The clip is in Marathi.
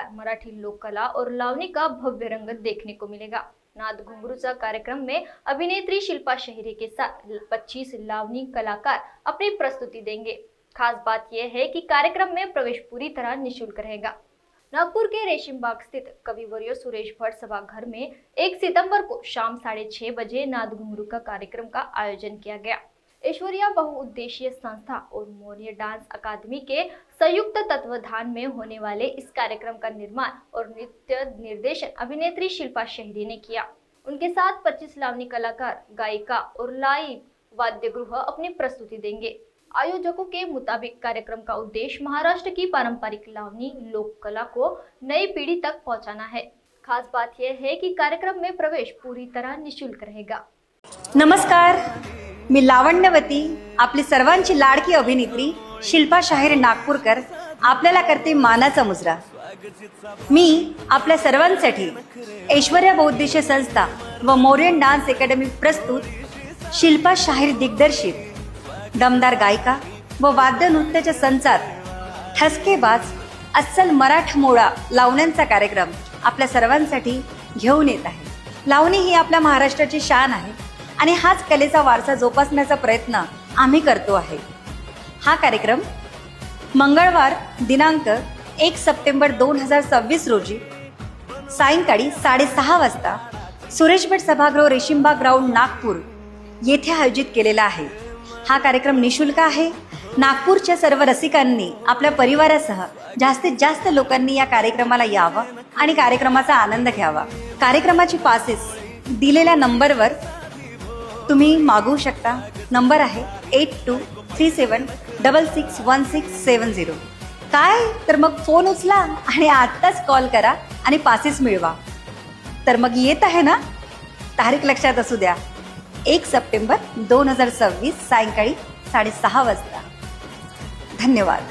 कलाकार, मराठी लोक कला और लावनी का भव्य रंगत देखने को मिलेगा। नाद घुंघरूचा कार्यक्रम में अभिनेत्री शिल्पा शहरी के साथ 25 लावनी कलाकार अपनी प्रस्तुति देंगे। खास बात यह है कि कार्यक्रम में प्रवेश पूरी तरह निःशुल्क रहेगा। नागपुर के रेशिम बाग स्थित कविवर्य सुरेश भट्ट सभाघर में 1 सितंबर को शाम 6:30 बजे नाद घुंघरू का कार्यक्रम का आयोजन किया गया। ऐश्वर्या बहुउद्देशीय संस्था और मौर्य डांस अकादमी के संयुक्त तत्वाधान में होने वाले इस कार्यक्रम का निर्माण और नृत्य निर्देशन अभिनेत्री शिल्पा शहरी ने किया। उनके साथ 25 लावनी कलाकार, गायिका और लाइव वाद्यगृह अपनी प्रस्तुति देंगे। आयोजकों के मुताबिक कार्यक्रम का उद्देश्य महाराष्ट्र की पारंपरिक लावनी लोक कला को नई पीढ़ी तक पहुंचाना है। खास बात यह है कि कार्यक्रम में प्रवेश पूरी तरह निःशुल्क रहेगा। नमस्कार, मी लावण्यवती, आपली सर्वांची लाडकी अभिनेत्री शिल्पा शाहीर नागपूरकर आपल्याला करते मानाचा मुजरा। मी आपल्या सर्वांसाठी ऐश्वर्या बहुउद्देशीय संस्था व मौर्यन डान्स अकॅडमी प्रस्तुत शिल्पा शाहीर दिग्दर्शित दमदार गायिका व वाद्य नृत्याच्या संचात ठसकेबाज अस्सल मराठमोळा लावण्यांचा कार्यक्रम आपल्या सर्वांसाठी घेऊन येत आहे। लावणी ही आपल्या महाराष्ट्राची शान आहे आणि हाच कलेचा वारसा जोपासण्याचा प्रयत्न आम्ही करतो आहे। हा कार्यक्रम मंगळवार दिनांक 1 सप्टेंबर 2026 रोजी सायंकाळी 6:30 वाजता सुरेश भट सभागृह रेशीमबाग ग्राउंड नागपूर येथे आयोजित केलेला आहे। हा कार्यक्रम निःशुल्क आहे। नागपूरच्या सर्व रसिकांनी आपल्या परिवारासह जास्तीत जास्त लोकांनी या कार्यक्रमाला यावं आणि कार्यक्रमाचा आनंद घ्यावा। कार्यक्रमाची पासेस दिलेल्या नंबरवर तुम्ही मागवू शकता। नंबर आहे 8237661670। काय तर मग फोन उचला आणि आत्ताच कॉल करा आणि पासेस मिळवा। तर मग येत आहे ना? तारीख लक्षात असू द्या, 1 सप्टेंबर 2026 सायंकाळी 6:30 वाजता। धन्यवाद।